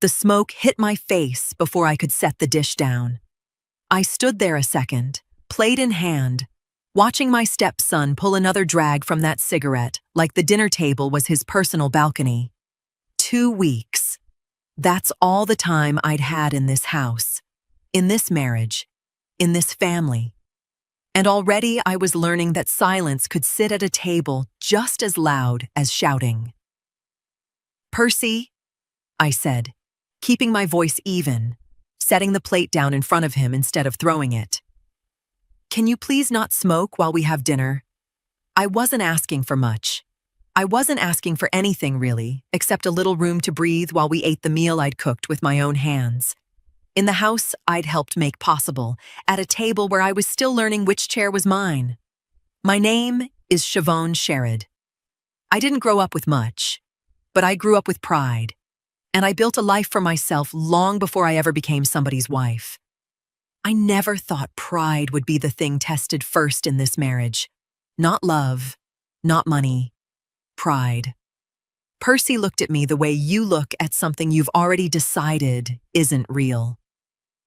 The smoke hit my face before I could set the dish down. I stood there a second, plate in hand, watching my stepson pull another drag from that cigarette like the dinner table was his personal balcony. 2 weeks. That's all the time I'd had in this house, in this marriage, in this family. And already I was learning that silence could sit at a table just as loud as shouting. "Percy," I said, keeping my voice even, setting the plate down in front of him instead of throwing it. "Can you please not smoke while we have dinner?" I wasn't asking for much. I wasn't asking for anything really, except a little room to breathe while we ate the meal I'd cooked with my own hands. In the house I'd helped make possible, at a table where I was still learning which chair was mine. My name is Siobhan Sherrod. I didn't grow up with much, but I grew up with pride, and I built a life for myself long before I ever became somebody's wife. I never thought pride would be the thing tested first in this marriage. Not love, not money, pride. Percy looked at me the way you look at something you've already decided isn't real.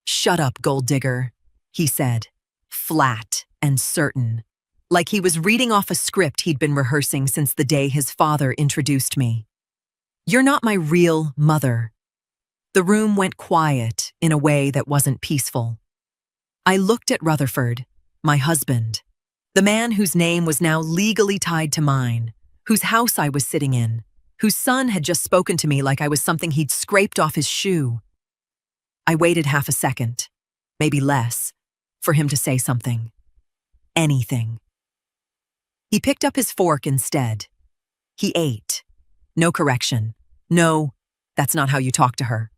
"Shut up, gold digger," he said, flat and certain, like he was reading off a script he'd been rehearsing since the day his father introduced me. "You're not my real mother." The room went quiet in a way that wasn't peaceful. I looked at Rutherford, my husband, the man whose name was now legally tied to mine, whose house I was sitting in, whose son had just spoken to me like I was something he'd scraped off his shoe. I waited half a second, maybe less, for him to say something. Anything. He picked up his fork instead. He ate. No correction. No, "That's not how you talk to her."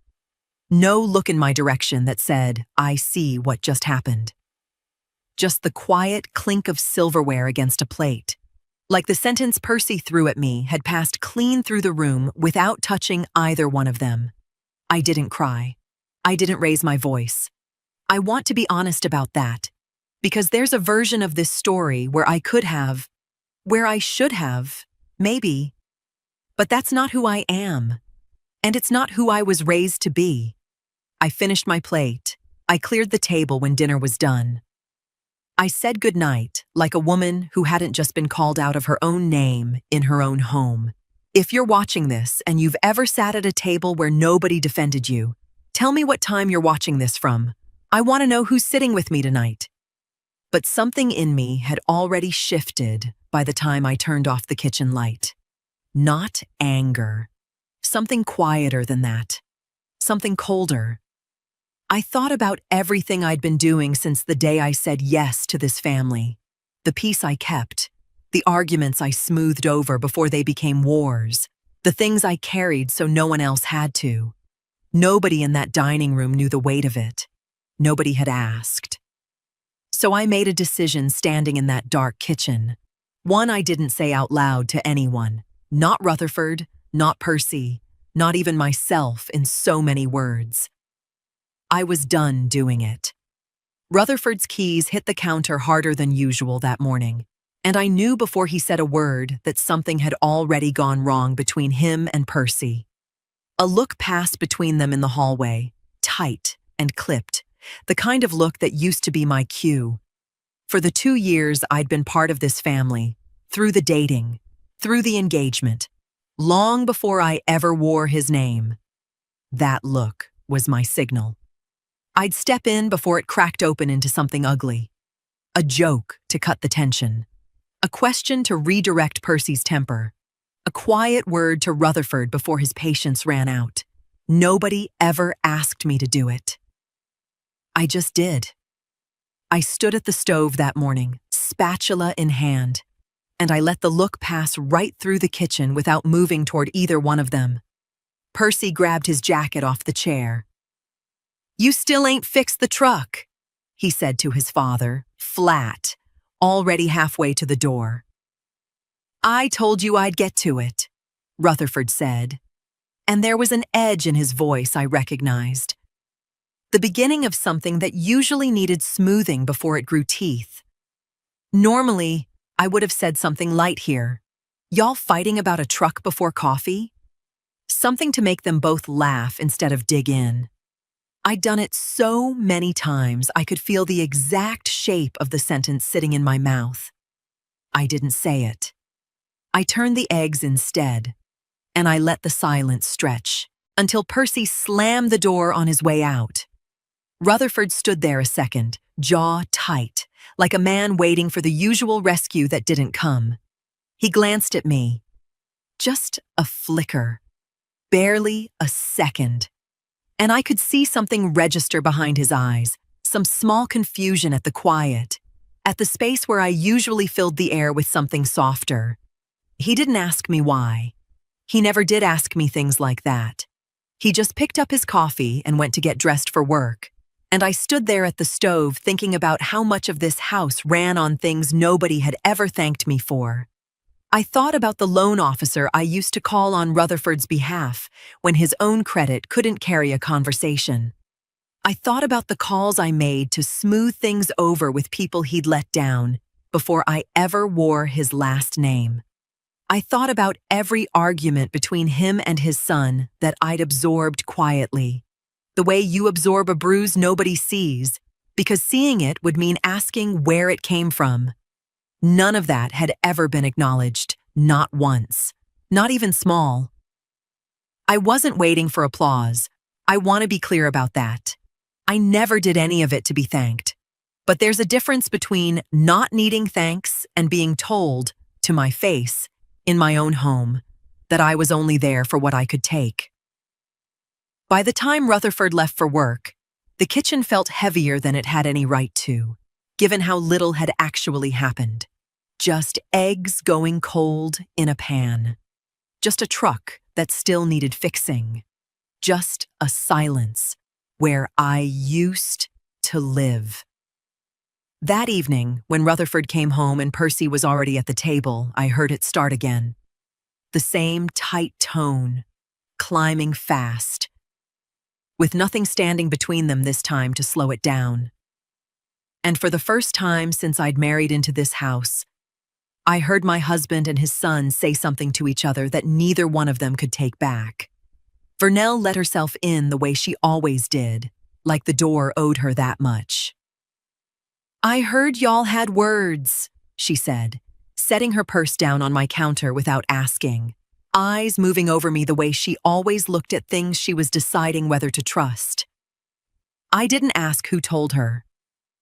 No look in my direction that said, "I see what just happened." Just the quiet clink of silverware against a plate. Like the sentence Percy threw at me had passed clean through the room without touching either one of them. I didn't cry. I didn't raise my voice. I want to be honest about that, because there's a version of this story where I could have, where I should have, maybe. But that's not who I am, and it's not who I was raised to be. I finished my plate. I cleared the table when dinner was done. I said goodnight like a woman who hadn't just been called out of her own name in her own home. If you're watching this and you've ever sat at a table where nobody defended you, tell me what time you're watching this from. I want to know who's sitting with me tonight. But something in me had already shifted by the time I turned off the kitchen light. Not anger. Something quieter than that. Something colder. I thought about everything I'd been doing since the day I said yes to this family. The peace I kept. The arguments I smoothed over before they became wars. The things I carried so no one else had to. Nobody in that dining room knew the weight of it. Nobody had asked. So I made a decision standing in that dark kitchen. One I didn't say out loud to anyone. Not Rutherford, not Percy, not even myself in so many words. I was done doing it. Rutherford's keys hit the counter harder than usual that morning, and I knew before he said a word that something had already gone wrong between him and Percy. A look passed between them in the hallway, tight and clipped, the kind of look that used to be my cue. For the 2 years I'd been part of this family, through the dating, through the engagement, long before I ever wore his name. That look was my signal. I'd step in before it cracked open into something ugly. A joke to cut the tension. A question to redirect Percy's temper. A quiet word to Rutherford before his patience ran out. Nobody ever asked me to do it. I just did. I stood at the stove that morning, spatula in hand, and I let the look pass right through the kitchen without moving toward either one of them. Percy grabbed his jacket off the chair. "You still ain't fixed the truck," he said to his father, flat, already halfway to the door. "I told you I'd get to it," Rutherford said, and there was an edge in his voice I recognized. The beginning of something that usually needed smoothing before it grew teeth. Normally, I would have said something light here. "Y'all fighting about a truck before coffee?" Something to make them both laugh instead of dig in. I'd done it so many times I could feel the exact shape of the sentence sitting in my mouth. I didn't say it. I turned the eggs instead, and I let the silence stretch until Percy slammed the door on his way out. Rutherford stood there a second, jaw tight, like a man waiting for the usual rescue that didn't come. He glanced at me. Just a flicker. Barely a second. And I could see something register behind his eyes, some small confusion at the quiet, at the space where I usually filled the air with something softer. He didn't ask me why. He never did ask me things like that. He just picked up his coffee and went to get dressed for work, and I stood there at the stove thinking about how much of this house ran on things nobody had ever thanked me for. I thought about the loan officer I used to call on Rutherford's behalf when his own credit couldn't carry a conversation. I thought about the calls I made to smooth things over with people he'd let down before I ever wore his last name. I thought about every argument between him and his son that I'd absorbed quietly, the way you absorb a bruise nobody sees, because seeing it would mean asking where it came from. None of that had ever been acknowledged, not once, not even small. I wasn't waiting for applause. I want to be clear about that. I never did any of it to be thanked. But there's a difference between not needing thanks and being told, to my face, in my own home, that I was only there for what I could take. By the time Rutherford left for work, the kitchen felt heavier than it had any right to, given how little had actually happened. Just eggs going cold in a pan. Just a truck that still needed fixing. Just a silence where I used to live. That evening, when Rutherford came home and Percy was already at the table, I heard it start again. The same tight tone, climbing fast, with nothing standing between them this time to slow it down. And for the first time since I'd married into this house, I heard my husband and his son say something to each other that neither one of them could take back. Vernell let herself in the way she always did, like the door owed her that much. "I heard y'all had words," she said, setting her purse down on my counter without asking, eyes moving over me the way she always looked at things she was deciding whether to trust. I didn't ask who told her.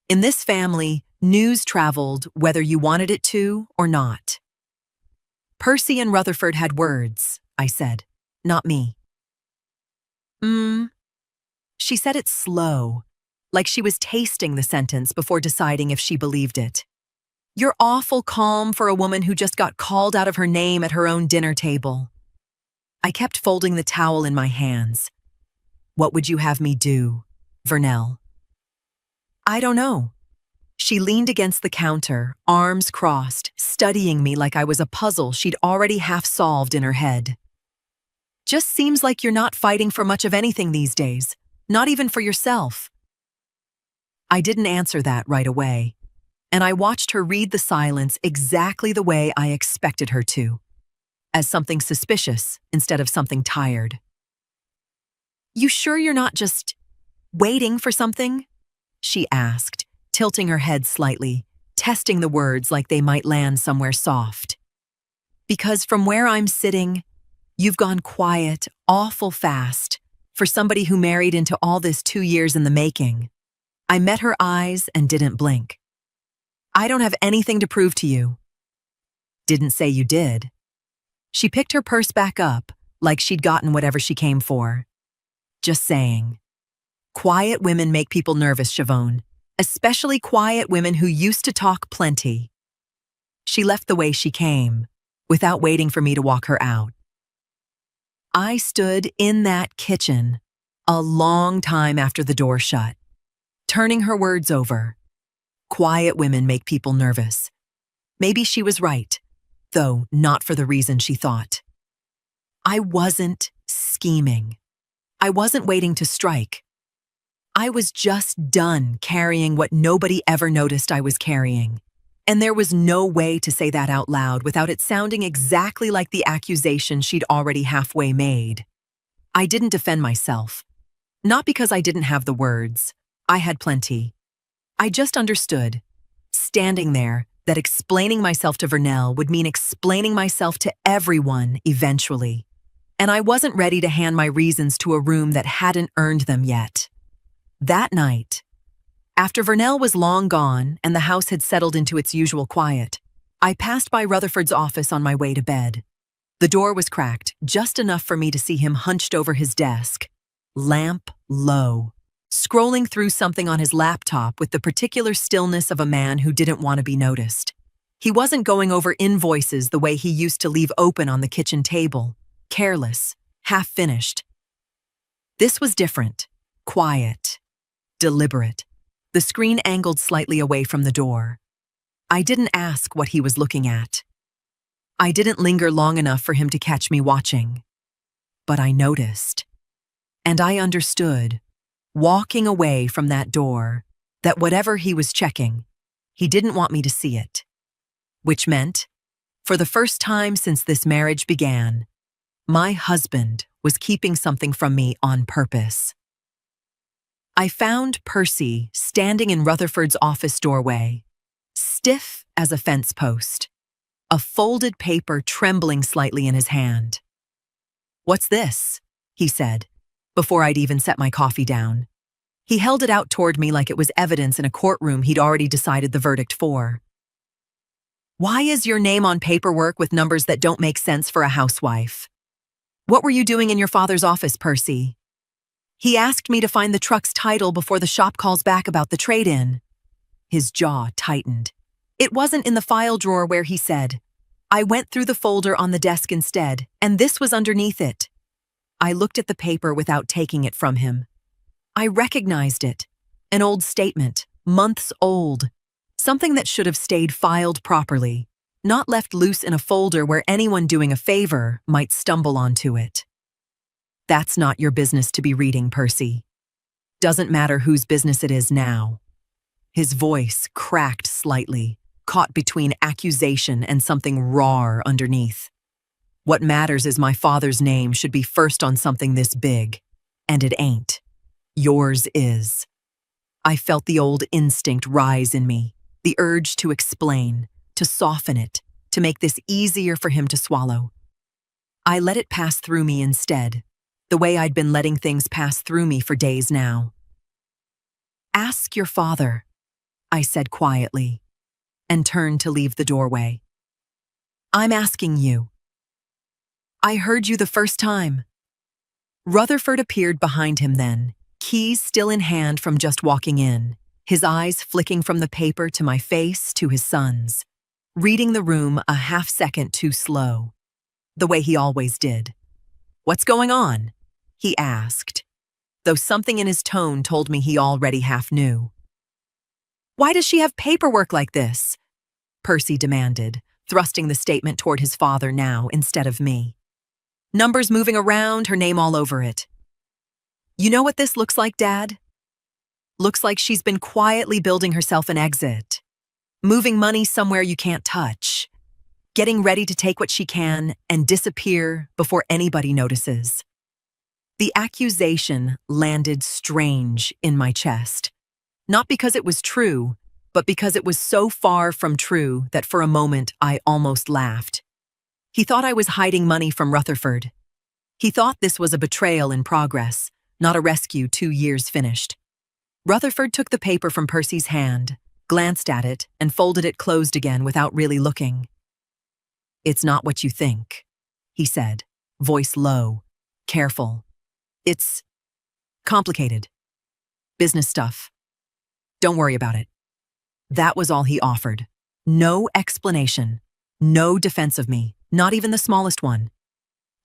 In this family, news traveled whether you wanted it to or not. "Percy and Rutherford had words," I said, "not me." She said it slow, like she was tasting the sentence before deciding if she believed it. "You're awful calm for a woman who just got called out of her name at her own dinner table." I kept folding the towel in my hands. "What would you have me do, Vernell?" "I don't know." She leaned against the counter, arms crossed, studying me like I was a puzzle she'd already half solved in her head. "Just seems like you're not fighting for much of anything these days, not even for yourself." I didn't answer that right away, and I watched her read the silence exactly the way I expected her to, as something suspicious instead of something tired. "You sure you're not just waiting for something?" she asked, tilting her head slightly, testing the words like they might land somewhere soft. "Because from where I'm sitting, you've gone quiet awful fast for somebody who married into all this 2 years in the making." I met her eyes and didn't blink. "I don't have anything to prove to you." "Didn't say you did." She picked her purse back up, like she'd gotten whatever she came for. "Just saying. Quiet women make people nervous, Siobhan, especially quiet women who used to talk plenty." She left the way she came, without waiting for me to walk her out. I stood in that kitchen a long time after the door shut, turning her words over. Quiet women make people nervous. Maybe she was right, though not for the reason she thought. I wasn't scheming. I wasn't waiting to strike. I was just done carrying what nobody ever noticed I was carrying. And there was no way to say that out loud without it sounding exactly like the accusation she'd already halfway made. I didn't defend myself. Not because I didn't have the words. I had plenty. I just understood, standing there, that explaining myself to Vernell would mean explaining myself to everyone eventually. And I wasn't ready to hand my reasons to a room that hadn't earned them yet. That night, after Vernell was long gone and the house had settled into its usual quiet, I passed by Rutherford's office on my way to bed. The door was cracked, just enough for me to see him hunched over his desk, lamp low, scrolling through something on his laptop with the particular stillness of a man who didn't want to be noticed. He wasn't going over invoices the way he used to leave open on the kitchen table, careless, half-finished. This was different, quiet, deliberate, the screen angled slightly away from the door. I didn't ask what he was looking at. I didn't linger long enough for him to catch me watching. But I noticed. And I understood, walking away from that door, that whatever he was checking, he didn't want me to see it. Which meant, for the first time since this marriage began, my husband was keeping something from me on purpose. I found Percy standing in Rutherford's office doorway, stiff as a fence post, a folded paper trembling slightly in his hand. "What's this?" he said, before I'd even set my coffee down. He held it out toward me like it was evidence in a courtroom he'd already decided the verdict for. "Why is your name on paperwork with numbers that don't make sense for a housewife? What were you doing in your father's office, Percy?" He asked me to find the truck's title before the shop calls back about the trade-in. His jaw tightened. It wasn't in the file drawer where he said. I went through the folder on the desk instead, and this was underneath it. I looked at the paper without taking it from him. I recognized it. An old statement, months old. Something that should have stayed filed properly, not left loose in a folder where anyone doing a favor might stumble onto it. "That's not your business to be reading, Percy. Doesn't matter whose business it is now." His voice cracked slightly, caught between accusation and something raw underneath. "What matters is my father's name should be first on something this big, and it ain't. Yours is." I felt the old instinct rise in me, the urge to explain, to soften it, to make this easier for him to swallow. I let it pass through me instead, the way I'd been letting things pass through me for days now. "Ask your father," I said quietly, and turned to leave the doorway. "I'm asking you." "I heard you the first time." Rutherford appeared behind him then, keys still in hand from just walking in, his eyes flicking from the paper to my face to his son's, reading the room a half-second too slow, the way he always did. "What's going on?" he asked, though something in his tone told me he already half knew. "Why does she have paperwork like this?" Percy demanded, thrusting the statement toward his father now instead of me. "Numbers moving around, her name all over it. You know what this looks like, Dad? Looks like she's been quietly building herself an exit, moving money somewhere you can't touch, getting ready to take what she can and disappear before anybody notices." The accusation landed strange in my chest, not because it was true, but because it was so far from true that for a moment I almost laughed. He thought I was hiding money from Rutherford. He thought this was a betrayal in progress, not a rescue 2 years finished. Rutherford took the paper from Percy's hand, glanced at it, and folded it closed again without really looking. "It's not what you think," he said, voice low, careful. "It's complicated. Business stuff. Don't worry about it." That was all he offered. No explanation, no defense of me, not even the smallest one.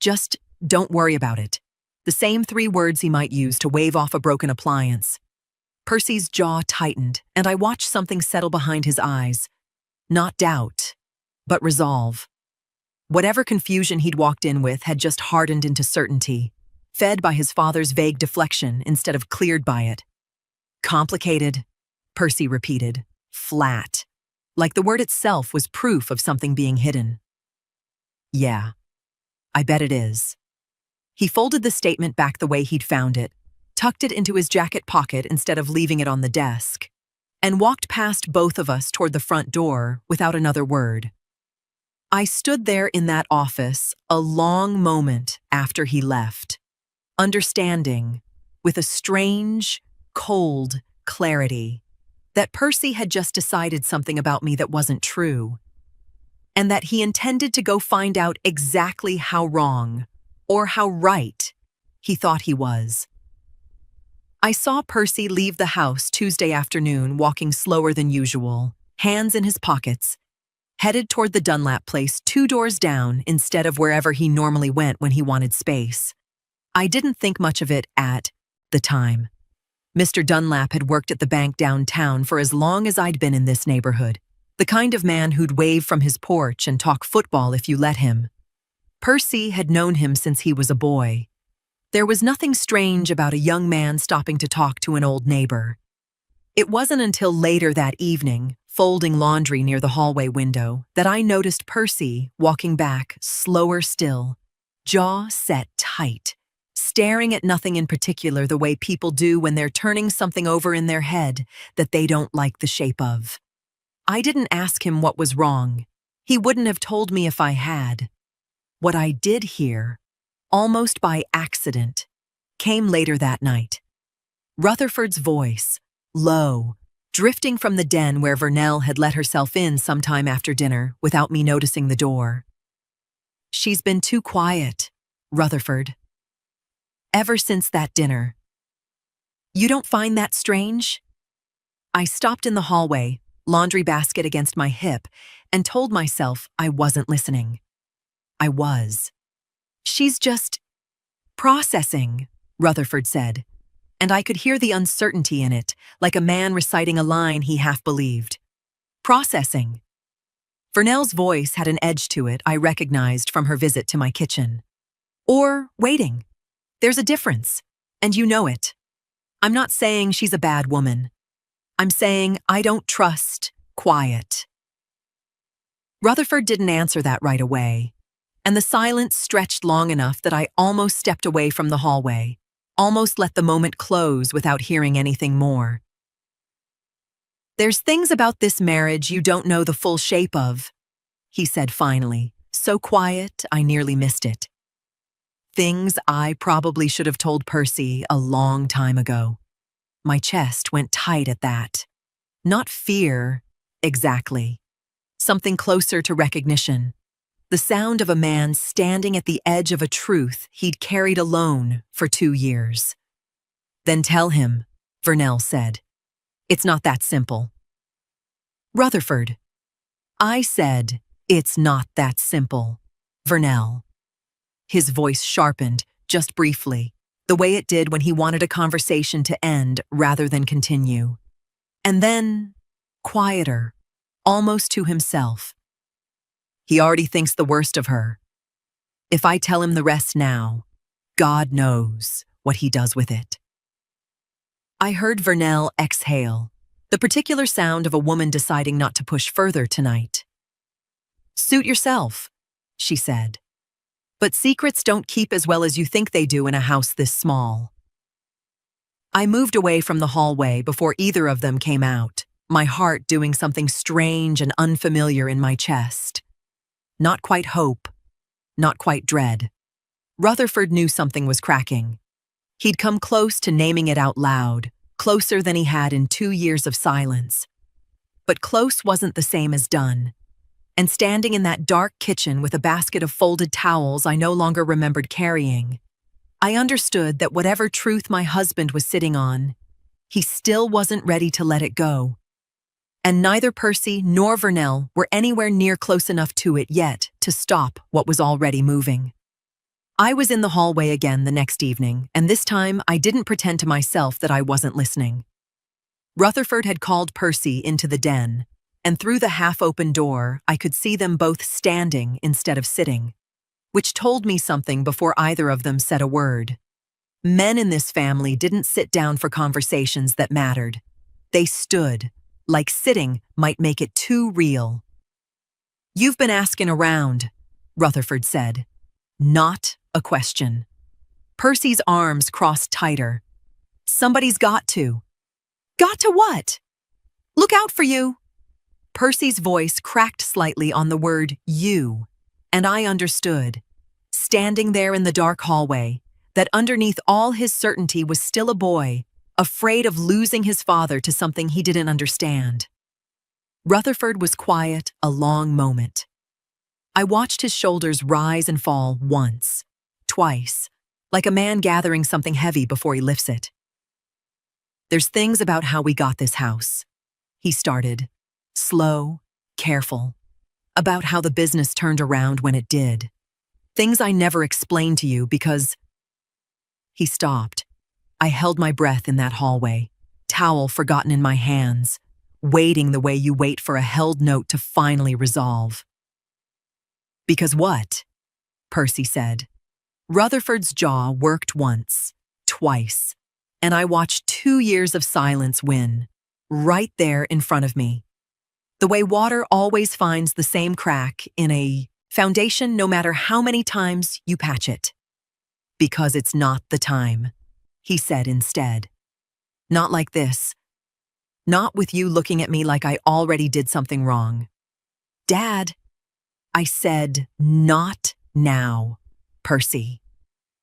Just, "Don't worry about it." The same 3 words he might use to wave off a broken appliance. Percy's jaw tightened, and I watched something settle behind his eyes. Not doubt, but resolve. Whatever confusion he'd walked in with had just hardened into certainty, fed by his father's vague deflection instead of cleared by it. "Complicated," Percy repeated, flat, like the word itself was proof of something being hidden. "Yeah, I bet it is." He folded the statement back the way he'd found it, tucked it into his jacket pocket instead of leaving it on the desk, and walked past both of us toward the front door without another word. I stood there in that office a long moment after he left, understanding, with a strange, cold clarity, that Percy had just decided something about me that wasn't true, and that he intended to go find out exactly how wrong, or how right, he thought he was. I saw Percy leave the house Tuesday afternoon walking slower than usual, hands in his pockets, headed toward the Dunlap place 2 doors down instead of wherever he normally went when he wanted space. I didn't think much of it at the time. Mr. Dunlap had worked at the bank downtown for as long as I'd been in this neighborhood, the kind of man who'd wave from his porch and talk football if you let him. Percy had known him since he was a boy. There was nothing strange about a young man stopping to talk to an old neighbor. It wasn't until later that evening, folding laundry near the hallway window, that I noticed Percy walking back, slower still, jaw set tight, staring at nothing in particular the way people do when they're turning something over in their head that they don't like the shape of. I didn't ask him what was wrong. He wouldn't have told me if I had. What I did hear, almost by accident, came later that night. Rutherford's voice, low, drifting from the den where Vernell had let herself in sometime after dinner without me noticing the door. "She's been too quiet, Rutherford. Ever since that dinner. You don't find that strange?" I stopped in the hallway, laundry basket against my hip, and told myself I wasn't listening. I was. "She's just processing," Rutherford said, and I could hear the uncertainty in it, like a man reciting a line he half believed. Processing. Vernell's voice had an edge to it I recognized from her visit to my kitchen. Or waiting. There's a difference, and you know it. I'm not saying she's a bad woman. I'm saying I don't trust quiet. Rutherford didn't answer that right away, and the silence stretched long enough that I almost stepped away from the hallway, almost let the moment close without hearing anything more. "There's things about this marriage you don't know the full shape of," he said finally, so quiet I nearly missed it. Things I probably should have told Percy a long time ago. My chest went tight at that. Not fear, exactly. Something closer to recognition. The sound of a man standing at the edge of a truth he'd carried alone for 2 years. "Then tell him," Vernell said. "It's not that simple." "Rutherford." I said, "It's not that simple, Vernell." His voice sharpened, just briefly, the way it did when he wanted a conversation to end rather than continue. And then, quieter, almost to himself. "He already thinks the worst of her. If I tell him the rest now, God knows what he does with it." I heard Vernell exhale, the particular sound of a woman deciding not to push further tonight. "Suit yourself," she said. "But secrets don't keep as well as you think they do in a house this small." I moved away from the hallway before either of them came out, my heart doing something strange and unfamiliar in my chest. Not quite hope, not quite dread. Rutherford knew something was cracking. He'd come close to naming it out loud, closer than he had in 2 years of silence. But close wasn't the same as done. And standing in that dark kitchen with a basket of folded towels I no longer remembered carrying, I understood that whatever truth my husband was sitting on, he still wasn't ready to let it go. And neither Percy nor Vernell were anywhere near close enough to it yet to stop what was already moving. I was in the hallway again the next evening, and this time I didn't pretend to myself that I wasn't listening. Rutherford had called Percy into the den, and through the half-open door I could see them both standing instead of sitting, which told me something before either of them said a word. Men in this family didn't sit down for conversations that mattered. They stood, like sitting might make it too real. "You've been asking around," Rutherford said. Not a question. Percy's arms crossed tighter. Somebody's got to. Got to what? Look out for you. Percy's voice cracked slightly on the word you, and I understood, standing there in the dark hallway, that underneath all his certainty was still a boy, afraid of losing his father to something he didn't understand. Rutherford was quiet a long moment. I watched his shoulders rise and fall once, twice, like a man gathering something heavy before he lifts it. There's things about how we got this house, he started, slow, careful, about how the business turned around when it did. Things I never explained to you because… He stopped. I held my breath in that hallway, towel forgotten in my hands, waiting the way you wait for a held note to finally resolve. Because what? Percy said. Rutherford's jaw worked once, twice, and I watched 2 years of silence win, right there in front of me. The way water always finds the same crack in a foundation no matter how many times you patch it. Because it's not the time, he said instead. Not like this. Not with you looking at me like I already did something wrong. Dad, I said, not now, Percy.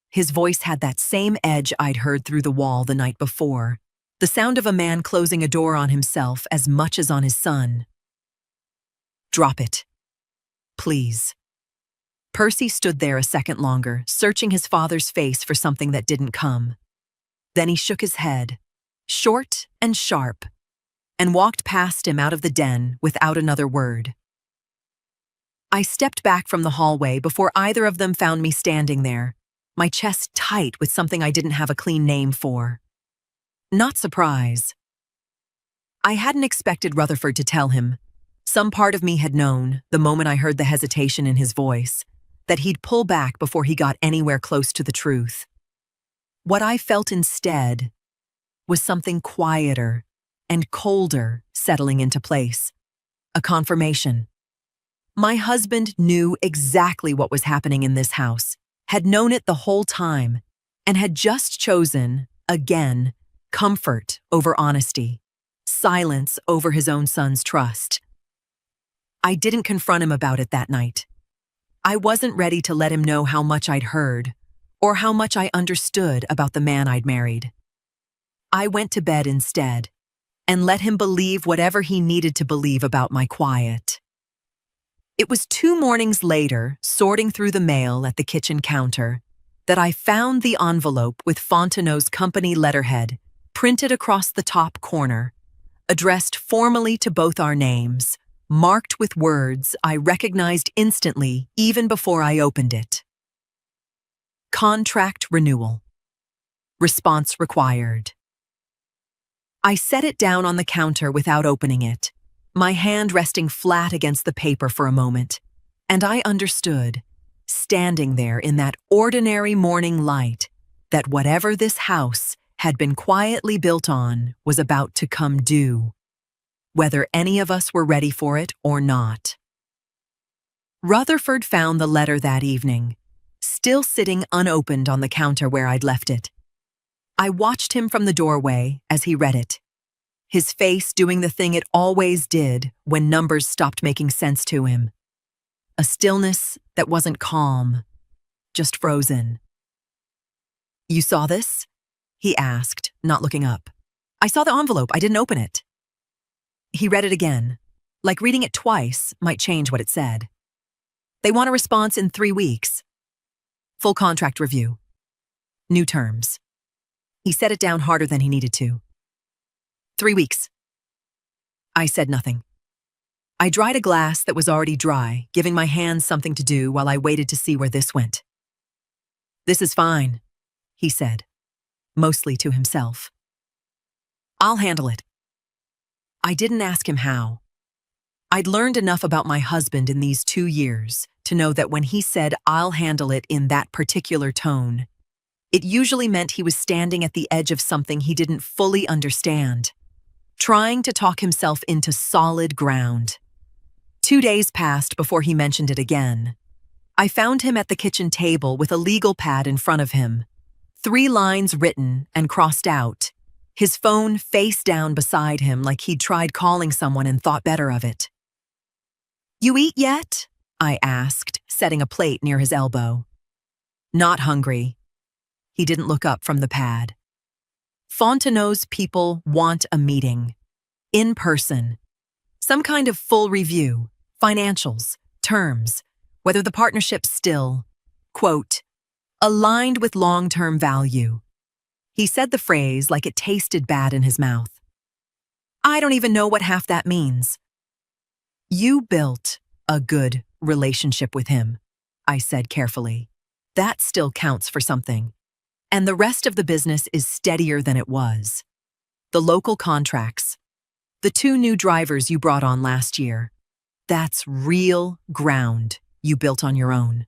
His voice had that same edge I'd heard through the wall the night before, the sound of a man closing a door on himself as much as on his son. Drop it. Please. Percy stood there a second longer, searching his father's face for something that didn't come. Then he shook his head, short and sharp, and walked past him out of the den without another word. I stepped back from the hallway before either of them found me standing there, my chest tight with something I didn't have a clean name for. Not surprise. I hadn't expected Rutherford to tell him. Some part of me had known, the moment I heard the hesitation in his voice, that he'd pull back before he got anywhere close to the truth. What I felt instead was something quieter and colder settling into place. A confirmation. My husband knew exactly what was happening in this house, had known it the whole time, and had just chosen, again, comfort over honesty, silence over his own son's trust. I didn't confront him about it that night. I wasn't ready to let him know how much I'd heard, or how much I understood about the man I'd married. I went to bed instead, and let him believe whatever he needed to believe about my quiet. It was 2 mornings later, sorting through the mail at the kitchen counter, that I found the envelope with Fontenot's company letterhead printed across the top corner, addressed formally to both our names, marked with words I recognized instantly even before I opened it. Contract renewal. Response required. I set it down on the counter without opening it, my hand resting flat against the paper for a moment, and I understood, standing there in that ordinary morning light, that whatever this house had been quietly built on was about to come due, whether any of us were ready for it or not. Rutherford found the letter that evening, still sitting unopened on the counter where I'd left it. I watched him from the doorway as he read it, his face doing the thing it always did when numbers stopped making sense to him. A stillness that wasn't calm, just frozen. You saw this? He asked, not looking up. I saw the envelope, I didn't open it. He read it again, like reading it twice might change what it said. They want a response in 3 weeks. Full contract review. New terms. He set it down harder than he needed to. 3 weeks. I said nothing. I dried a glass that was already dry, giving my hands something to do while I waited to see where this went. This is fine, he said, mostly to himself. I'll handle it. I didn't ask him how. I'd learned enough about my husband in these 2 years to know that when he said I'll handle it in that particular tone, it usually meant he was standing at the edge of something he didn't fully understand, trying to talk himself into solid ground. 2 days passed before he mentioned it again. I found him at the kitchen table with a legal pad in front of him, 3 lines written and crossed out, his phone face down beside him like he'd tried calling someone and thought better of it. "You eat yet?" I asked, setting a plate near his elbow. "Not hungry." He didn't look up from the pad. Fontenot's people want a meeting. In person. Some kind of full review, financials, terms, whether the partnership's still, quote, aligned with long-term value. He said the phrase like it tasted bad in his mouth. I don't even know what half that means. "You built a good relationship with him," I said carefully. "That still counts for something. And the rest of the business is steadier than it was. The local contracts, the 2 new drivers you brought on last year, that's real ground you built on your own."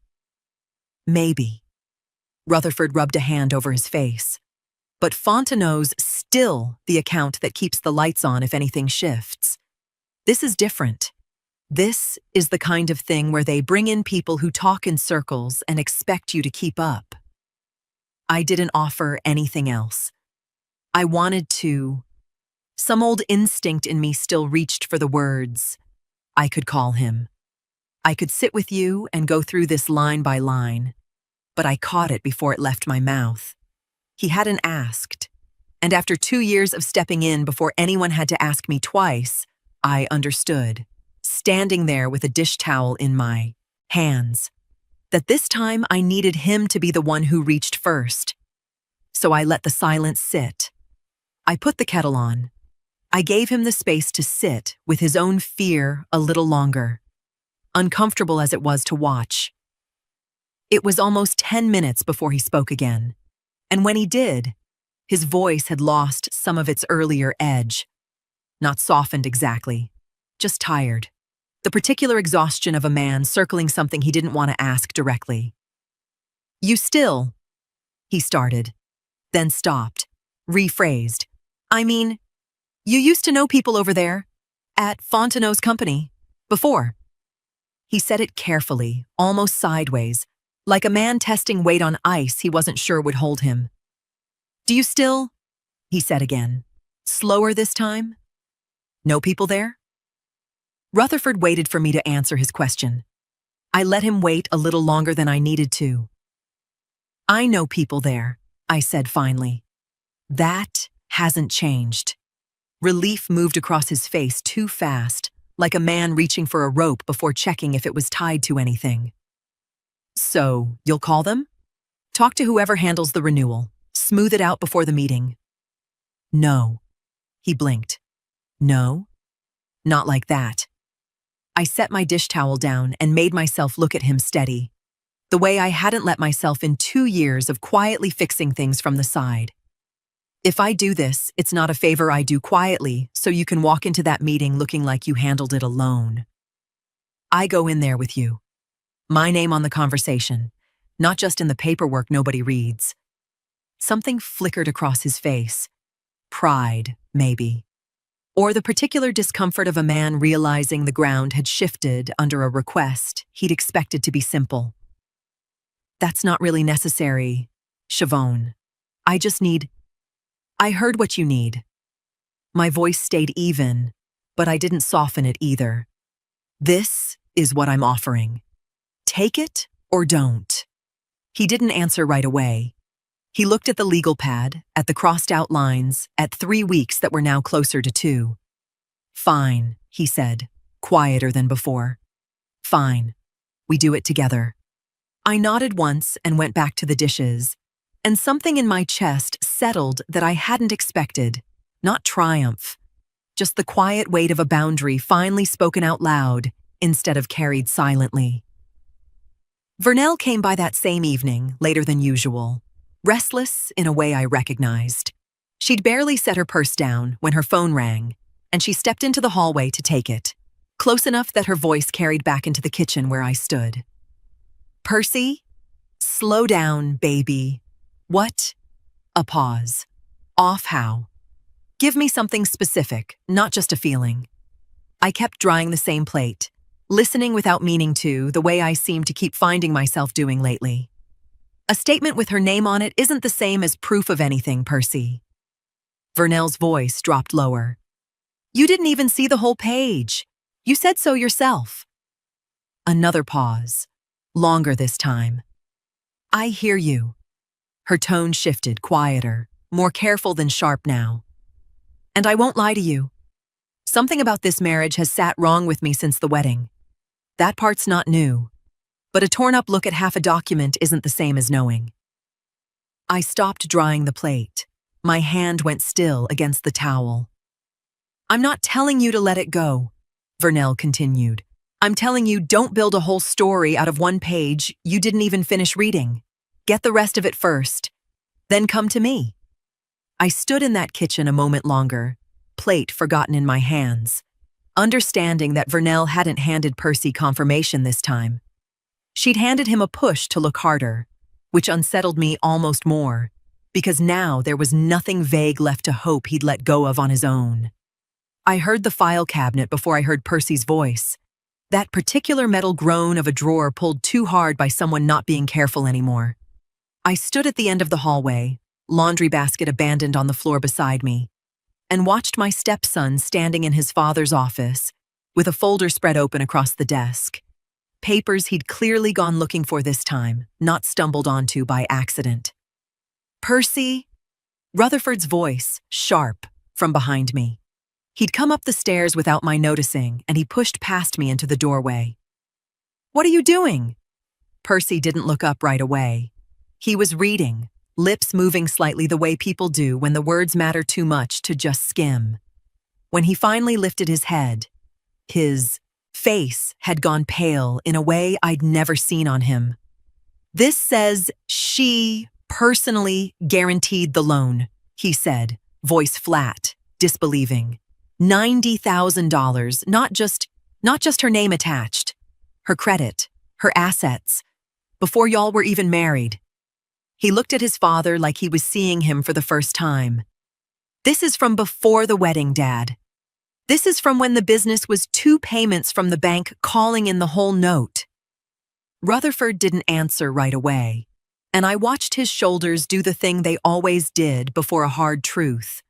"Maybe." Rutherford rubbed a hand over his face. "But Fontenot's still the account that keeps the lights on if anything shifts. This is different. This is the kind of thing where they bring in people who talk in circles and expect you to keep up." I didn't offer anything else. I wanted to. Some old instinct in me still reached for the words. I could call him. I could sit with you and go through this line by line, but I caught it before it left my mouth. He hadn't asked, and after 2 years of stepping in before anyone had to ask me twice, I understood, standing there with a dish towel in my hands, that this time I needed him to be the one who reached first. So I let the silence sit. I put the kettle on. I gave him the space to sit with his own fear a little longer, uncomfortable as it was to watch. It was almost 10 minutes before he spoke again, and when he did, his voice had lost some of its earlier edge. Not softened exactly, just tired. The particular exhaustion of a man circling something he didn't want to ask directly. "You still," he started, then stopped, rephrased. "I mean, you used to know people over there, at Fontenot's company, before." He said it carefully, almost sideways, like a man testing weight on ice he wasn't sure would hold him. "Do you still," he said again, slower this time, "know people there?" Rutherford waited for me to answer his question. I let him wait a little longer than I needed to. "I know people there," I said finally. "That hasn't changed." Relief moved across his face too fast, like a man reaching for a rope before checking if it was tied to anything. "So, you'll call them? Talk to whoever handles the renewal. Smooth it out before the meeting." "No." He blinked. "No? Not like that." I set my dish towel down and made myself look at him steady, the way I hadn't let myself in 2 years of quietly fixing things from the side. "If I do this, it's not a favor I do quietly, so you can walk into that meeting looking like you handled it alone. I go in there with you. My name on the conversation, not just in the paperwork nobody reads." Something flickered across his face. Pride, maybe. Or the particular discomfort of a man realizing the ground had shifted under a request he'd expected to be simple. "That's not really necessary, Siobhan. I just need—" "I heard what you need." My voice stayed even, but I didn't soften it either. "This is what I'm offering. Take it or don't." He didn't answer right away. He looked at the legal pad, at the crossed-out lines, at 3 weeks that were now closer to 2. "Fine," he said, quieter than before. "Fine. We do it together." I nodded once and went back to the dishes, and something in my chest settled that I hadn't expected. Not triumph, just the quiet weight of a boundary finally spoken out loud instead of carried silently. Vernell came by that same evening, later than usual. Restless in a way I recognized. She'd barely set her purse down when her phone rang, and she stepped into the hallway to take it, close enough that her voice carried back into the kitchen where I stood. "Percy? Slow down, baby." "What?" A pause. "Off how?" "Give me something specific, not just a feeling." I kept drying the same plate, listening without meaning to, the way I seemed to keep finding myself doing lately. A statement with her name on it isn't the same as proof of anything, Percy. Vernell's voice dropped lower. You didn't even see the whole page. You said so yourself. Another pause. Longer this time. I hear you. Her tone shifted, quieter, more careful than sharp now. And I won't lie to you. Something about this marriage has sat wrong with me since the wedding. That part's not new. But a torn-up look at half a document isn't the same as knowing. I stopped drying the plate. My hand went still against the towel. I'm not telling you to let it go, Vernell continued. I'm telling you don't build a whole story out of one page you didn't even finish reading. Get the rest of it first. Then come to me. I stood in that kitchen a moment longer, plate forgotten in my hands, understanding that Vernell hadn't handed Percy confirmation this time. She'd handed him a push to look harder, which unsettled me almost more, because now there was nothing vague left to hope he'd let go of on his own. I heard the file cabinet before I heard Percy's voice, that particular metal groan of a drawer pulled too hard by someone not being careful anymore. I stood at the end of the hallway, laundry basket abandoned on the floor beside me, and watched my stepson standing in his father's office, with a folder spread open across the desk. Papers he'd clearly gone looking for this time, not stumbled onto by accident. Percy? Rutherford's voice, sharp, from behind me. He'd come up the stairs without my noticing, and he pushed past me into the doorway. What are you doing? Percy didn't look up right away. He was reading, lips moving slightly the way people do when the words matter too much to just skim. When he finally lifted his head, his face had gone pale in a way I'd never seen on him. This says she personally guaranteed the loan, he said, voice flat, disbelieving. $90,000, not just her name attached, her credit, her assets, before y'all were even married. He looked at his father like he was seeing him for the first time. This is from before the wedding, Dad. This is from when the business was 2 payments from the bank calling in the whole note. Rutherford didn't answer right away, and I watched his shoulders do the thing they always did before a hard truth.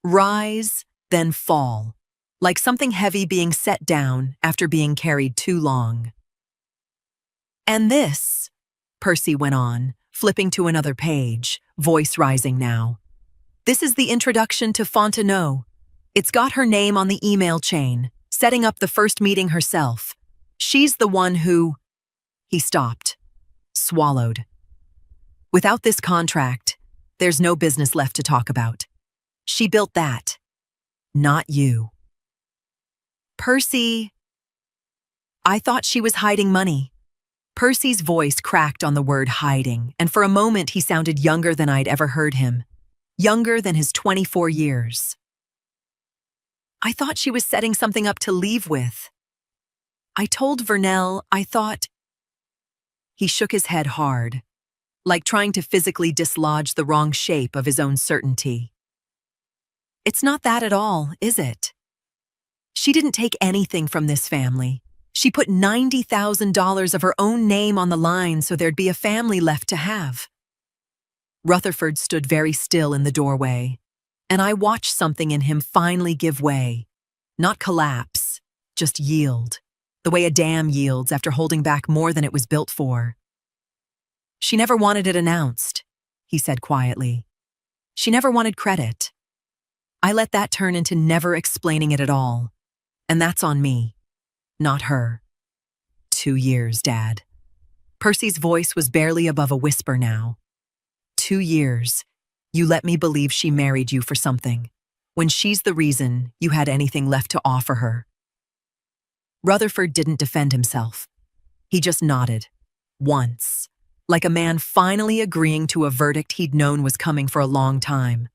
Rise, then fall, like something heavy being set down after being carried too long. And this, Percy went on, flipping to another page, voice rising now. This is the introduction to Fontenot. It's got her name on the email chain, setting up the first meeting herself. She's the one who... He stopped, swallowed. Without this contract, there's no business left to talk about. She built that. Not you. Percy. I thought she was hiding money. Percy's voice cracked on the word hiding, and for a moment he sounded younger than I'd ever heard him. Younger than his 24 years. I thought she was setting something up to leave with. I told Vernell I thought... He shook his head hard, like trying to physically dislodge the wrong shape of his own certainty. It's not that at all, is it? She didn't take anything from this family. She put $90,000 of her own name on the line so there'd be a family left to have. Rutherford stood very still in the doorway, and I watched something in him finally give way. Not collapse, just yield, the way a dam yields after holding back more than it was built for. She never wanted it announced, he said quietly. She never wanted credit. I let that turn into never explaining it at all, and that's on me, not her. 2 years, Dad. Percy's voice was barely above a whisper now. 2 years, you let me believe she married you for something, when she's the reason you had anything left to offer her. Rutherford didn't defend himself. He just nodded, once, like a man finally agreeing to a verdict he'd known was coming for a long time.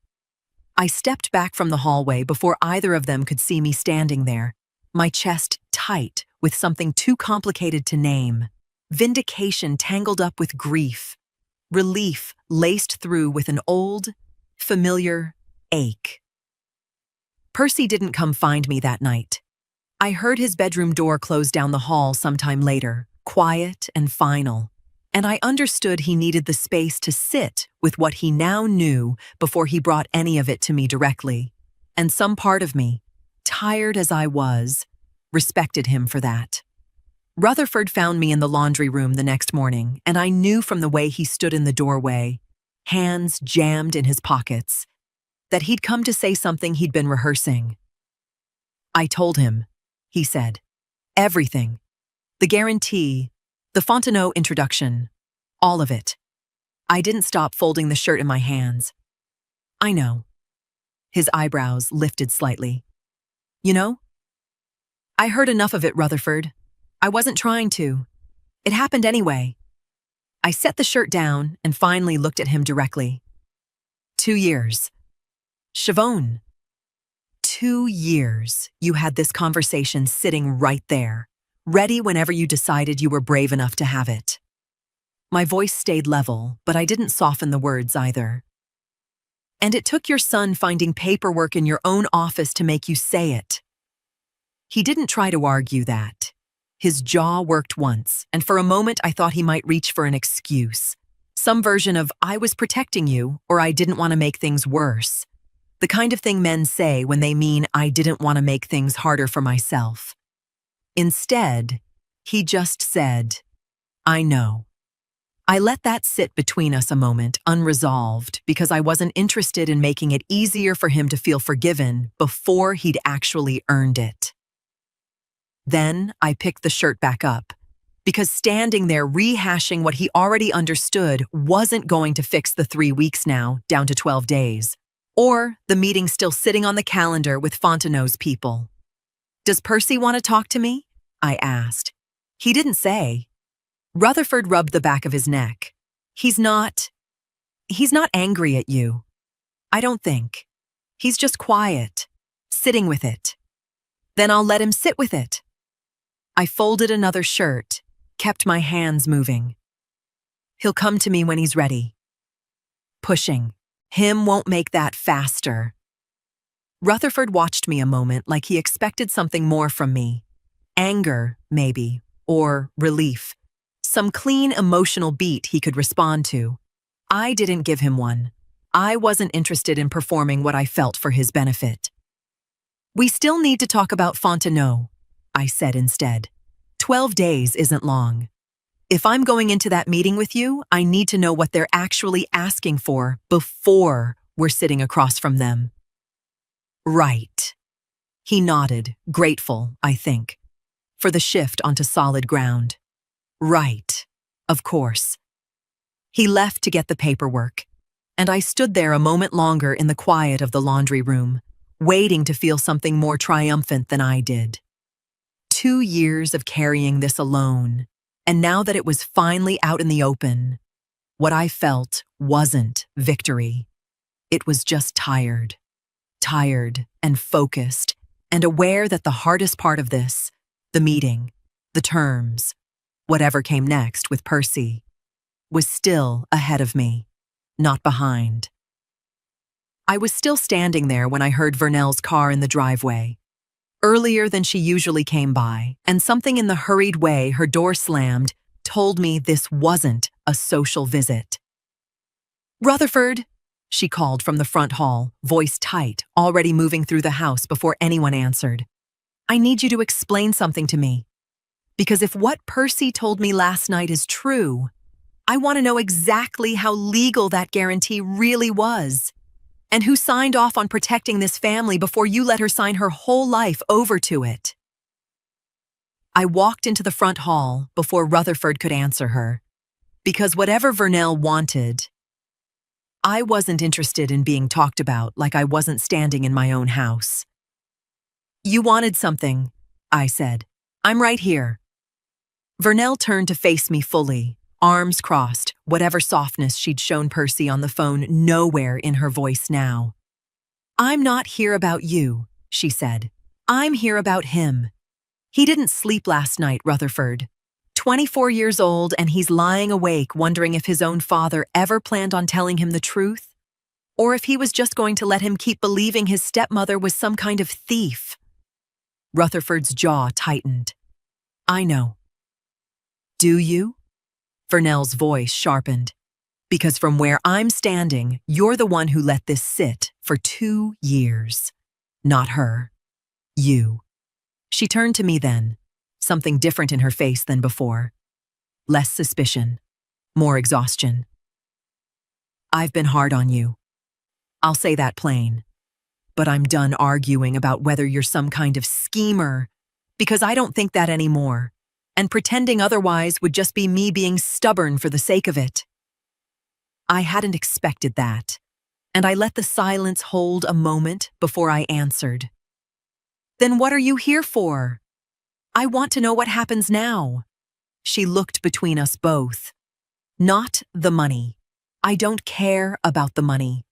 I stepped back from the hallway before either of them could see me standing there, my chest tight with something too complicated to name, vindication tangled up with grief, relief laced through with an old, familiar ache. Percy didn't come find me that night. I heard his bedroom door close down the hall sometime later, quiet and final. and I understood he needed the space to sit with what he now knew before he brought any of it to me directly. And some part of me, tired as I was, respected him for that. Rutherford found me in the laundry room the next morning, and I knew from the way he stood in the doorway, hands jammed in his pockets, that he'd come to say something he'd been rehearsing. "I told him," he said. "Everything. The guarantee, the Fontenot introduction, all of it." I didn't stop folding the shirt in my hands. "I know." His eyebrows lifted slightly. "You know? I heard enough of it, Rutherford. I wasn't trying to. It happened anyway." I set the shirt down and finally looked at him directly. 2 years. Siobhan, 2 years you had this conversation sitting right there, ready whenever you decided you were brave enough to have it. My voice stayed level, but I didn't soften the words either. "And it took your son finding paperwork in your own office to make you say it." He didn't try to argue that. His jaw worked once, and for a moment I thought he might reach for an excuse. Some version of, "I was protecting you," or "I didn't want to make things worse." The kind of thing men say when they mean, "I didn't want to make things harder for myself." Instead, he just said, "I know." I let that sit between us a moment, unresolved, because I wasn't interested in making it easier for him to feel forgiven before he'd actually earned it. Then I picked the shirt back up, because standing there rehashing what he already understood wasn't going to fix the 3 weeks now down to 12 days, or the meeting still sitting on the calendar with Fontenot's people. "Does Percy want to talk to me?" I asked. He didn't say. Rutherford rubbed the back of his neck. He's not angry at you. I don't think. He's just quiet, sitting with it. Then I'll let him sit with it." I folded another shirt, kept my hands moving. "He'll come to me when he's ready." Pushing him won't make that faster. Rutherford watched me a moment like he expected something more from me. Anger, maybe, or relief. Some clean emotional beat he could respond to. I didn't give him one. I wasn't interested in performing what I felt for his benefit. "We still need to talk about Fontenot," I said instead. 12 days isn't long. If I'm going into that meeting with you, I need to know what they're actually asking for before we're sitting across from them." "Right." He nodded, grateful, I think, for the shift onto solid ground. "Right, of course." He left to get the paperwork, and I stood there a moment longer in the quiet of the laundry room, waiting to feel something more triumphant than I did. 2 years of carrying this alone, and now that it was finally out in the open, what I felt wasn't victory. It was just tired and focused, and aware that the hardest part of this, the meeting, the terms, whatever came next with Percy, was still ahead of me, not behind. I was still standing there when I heard Vernell's car in the driveway, earlier than she usually came by, and something in the hurried way her door slammed told me this wasn't a social visit. "Rutherford," she called from the front hall, voice tight, already moving through the house before anyone answered. "I need you to explain something to me. Because if what Percy told me last night is true, I want to know exactly how legal that guarantee really was, and who signed off on protecting this family before you let her sign her whole life over to it." I walked into the front hall before Rutherford could answer her, because whatever Vernell wanted, I wasn't interested in being talked about like I wasn't standing in my own house. "You wanted something," I said. "I'm right here." Vernell turned to face me fully, arms crossed, whatever softness she'd shown Percy on the phone nowhere in her voice now. "I'm not here about you," she said. "I'm here about him. He didn't sleep last night, Rutherford. 24 years old, and he's lying awake wondering if his own father ever planned on telling him the truth, or if he was just going to let him keep believing his stepmother was some kind of thief." Rutherford's jaw tightened. "I know." "Do you?" Vernell's voice sharpened. Because from where I'm standing, you're the one who let this sit for 2 years. Not her. You. She turned to me then, something different in her face than before. Less suspicion. More exhaustion. I've been hard on you. I'll say that plain. But I'm done arguing about whether you're some kind of schemer, because I don't think that anymore, and pretending otherwise would just be me being stubborn for the sake of it. I hadn't expected that, and I let the silence hold a moment before I answered. Then what are you here for? I want to know what happens now. She looked between us both. Not the money. I don't care about the money.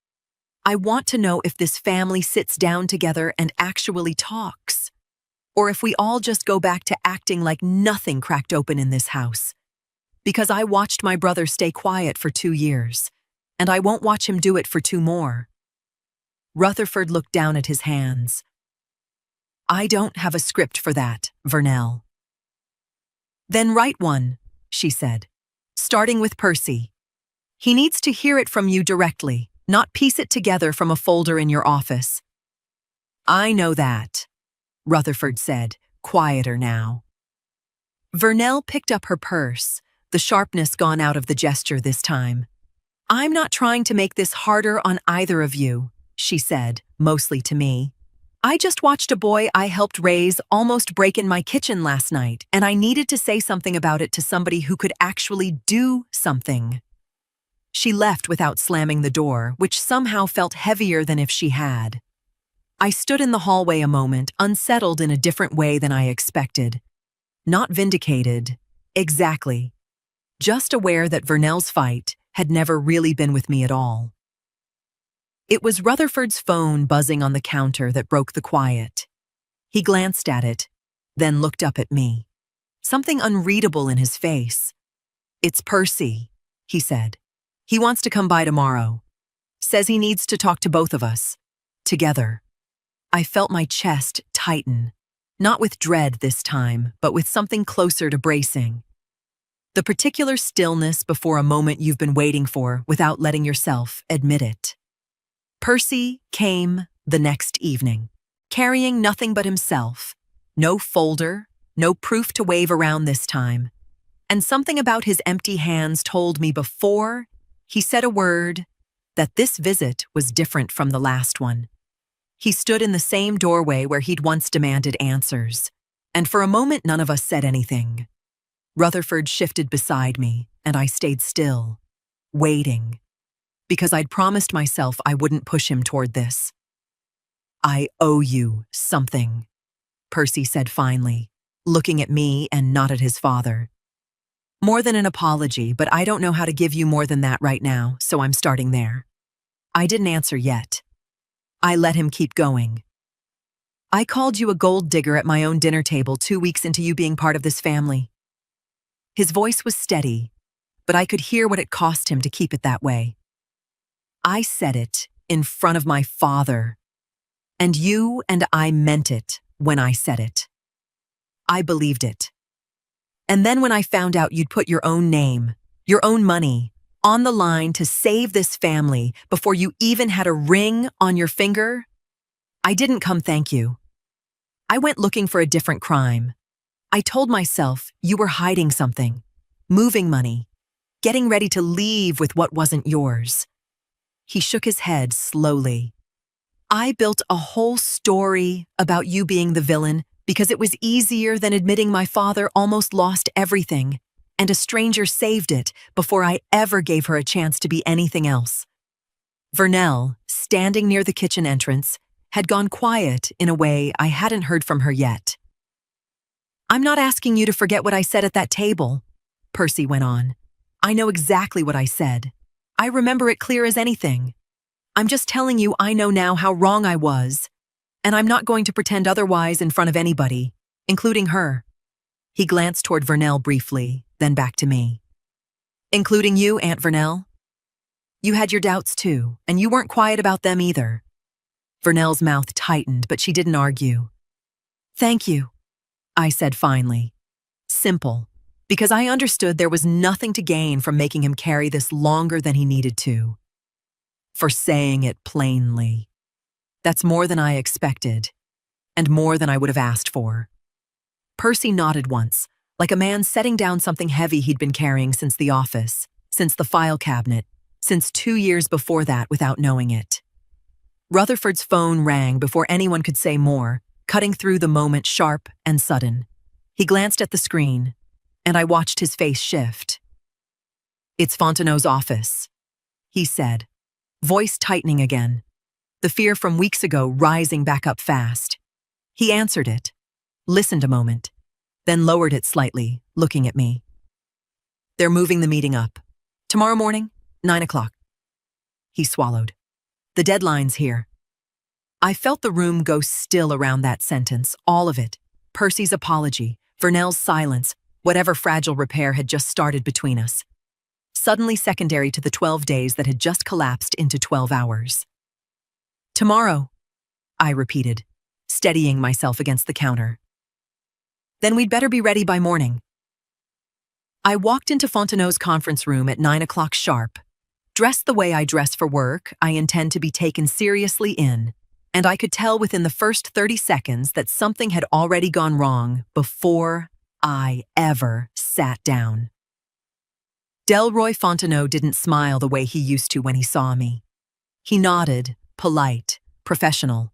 I want to know if this family sits down together and actually talks, or if we all just go back to acting like nothing cracked open in this house. Because I watched my brother stay quiet for 2 years, and I won't watch him do it for 2 more. Rutherford looked down at his hands. I don't have a script for that, Vernell. Then write one, she said, starting with Percy. He needs to hear it from you directly, not piece it together from a folder in your office. I know that, Rutherford said, quieter now. Vernell picked up her purse, the sharpness gone out of the gesture this time. I'm not trying to make this harder on either of you, she said, mostly to me. I just watched a boy I helped raise almost break in my kitchen last night, and I needed to say something about it to somebody who could actually do something. She left without slamming the door, which somehow felt heavier than if she had. I stood in the hallway a moment, unsettled in a different way than I expected. Not vindicated, exactly. Just aware that Vernell's fight had never really been with me at all. It was Rutherford's phone buzzing on the counter that broke the quiet. He glanced at it, then looked up at me. Something unreadable in his face. It's Percy, he said. He wants to come by tomorrow. Says he needs to talk to both of us. Together. I felt my chest tighten. Not with dread this time, but with something closer to bracing. The particular stillness before a moment you've been waiting for without letting yourself admit it. Percy came the next evening, carrying nothing but himself. No folder, no proof to wave around this time. And something about his empty hands told me before he said a word that this visit was different from the last one. He stood in the same doorway where he'd once demanded answers, and for a moment none of us said anything. Rutherford shifted beside me, and I stayed still, waiting, because I'd promised myself I wouldn't push him toward this. I owe you something, Percy said finally, looking at me and not at his father. More than an apology, but I don't know how to give you more than that right now, so I'm starting there. I didn't answer yet. I let him keep going. I called you a gold digger at my own dinner table 2 weeks into you being part of this family. His voice was steady, but I could hear what it cost him to keep it that way. I said it in front of my father, and you and I meant it when I said it. I believed it. And then when I found out you'd put your own name, your own money, on the line to save this family before you even had a ring on your finger, I didn't come thank you. I went looking for a different crime. I told myself you were hiding something, moving money, getting ready to leave with what wasn't yours. He shook his head slowly. I built a whole story about you being the villain because it was easier than admitting my father almost lost everything, and a stranger saved it before I ever gave her a chance to be anything else. Vernell, standing near the kitchen entrance, had gone quiet in a way I hadn't heard from her yet. I'm not asking you to forget what I said at that table, Percy went on. I know exactly what I said. I remember it clear as anything. I'm just telling you I know now how wrong I was, and I'm not going to pretend otherwise in front of anybody, including her. He glanced toward Vernell briefly, then back to me. Including you, Aunt Vernell? You had your doubts too, and you weren't quiet about them either. Vernell's mouth tightened, but she didn't argue. Thank you, I said finally. Simple, because I understood there was nothing to gain from making him carry this longer than he needed to. For saying it plainly. That's more than I expected, and more than I would have asked for. Percy nodded once, like a man setting down something heavy he'd been carrying since the office, since the file cabinet, since 2 years before that without knowing it. Rutherford's phone rang before anyone could say more, cutting through the moment sharp and sudden. He glanced at the screen, and I watched his face shift. "It's Fontenot's office," he said, voice tightening again, the fear from weeks ago rising back up fast. He answered it, listened a moment, then lowered it slightly, looking at me. "They're moving the meeting up. Tomorrow morning, 9 o'clock. He swallowed. "The deadline's here." I felt the room go still around that sentence, all of it. Percy's apology, Vernell's silence, whatever fragile repair had just started between us. Suddenly secondary to the 12 days that had just collapsed into 12 hours. "Tomorrow," I repeated, steadying myself against the counter. "Then we'd better be ready by morning." I walked into Fontenot's conference room at 9 o'clock sharp. Dressed the way I dress for work, I intend to be taken seriously in, and I could tell within the first 30 seconds that something had already gone wrong before I ever sat down. Delroy Fontenot didn't smile the way he used to when he saw me. He nodded, polite, professional,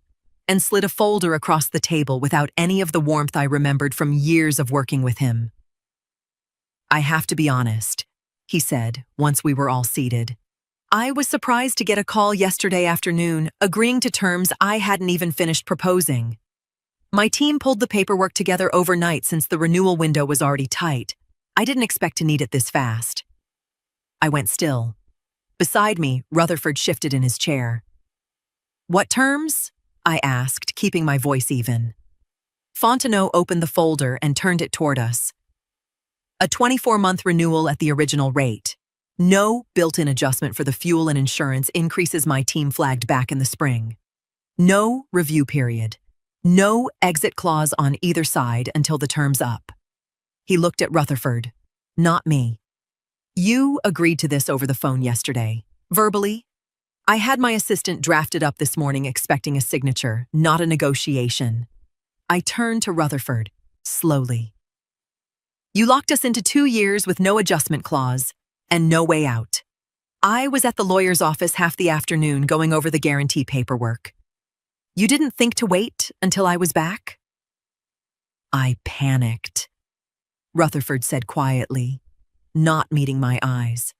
and slid a folder across the table without any of the warmth I remembered from years of working with him. "I have to be honest," he said, once we were all seated. "I was surprised to get a call yesterday afternoon agreeing to terms I hadn't even finished proposing. My team pulled the paperwork together overnight since the renewal window was already tight. I didn't expect to need it this fast." I went still. Beside me, Rutherford shifted in his chair. "What terms?" I asked, keeping my voice even. Fontenot opened the folder and turned it toward us. "A 24-month renewal at the original rate. No built-in adjustment for the fuel and insurance increases my team flagged back in the spring. No review period. No exit clause on either side until the term's up." He looked at Rutherford, not me. "You agreed to this over the phone yesterday, verbally. I had my assistant draft it up this morning expecting a signature, not a negotiation." I turned to Rutherford, slowly. "You locked us into 2 years with no adjustment clause and no way out. I was at the lawyer's office half the afternoon going over the guarantee paperwork. You didn't think to wait until I was back?" I panicked. Rutherford said quietly, not meeting my eyes.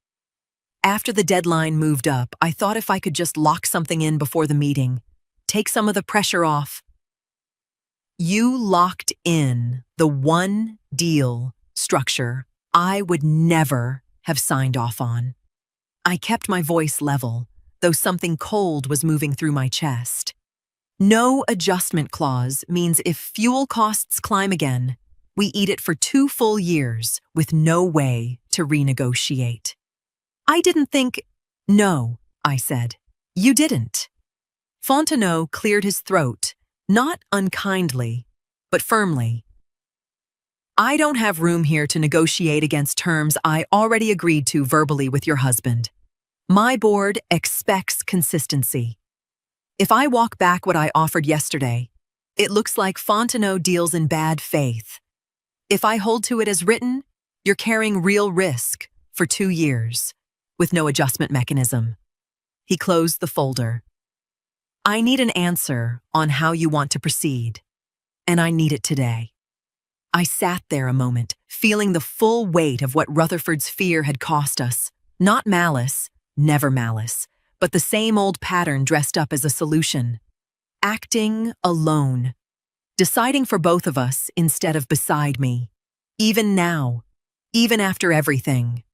"After the deadline moved up, I thought if I could just lock something in before the meeting, take some of the pressure off." "You locked in the one deal structure I would never have signed off on." I kept my voice level, though something cold was moving through my chest. "No adjustment clause means if fuel costs climb again, we eat it for 2 full years with no way to renegotiate." I didn't think— "No," I said. "You didn't." Fontenot cleared his throat, not unkindly, but firmly. "I don't have room here to negotiate against terms I already agreed to verbally with your husband. My board expects consistency. If I walk back what I offered yesterday, it looks like Fontenot deals in bad faith. If I hold to it as written, you're carrying real risk for 2 years, with no adjustment mechanism." He closed the folder. "I need an answer on how you want to proceed, and I need it today." I sat there a moment, feeling the full weight of what Rutherford's fear had cost us. Not malice, never malice, but the same old pattern dressed up as a solution. Acting alone. Deciding for both of us instead of beside me. Even now. Even after everything.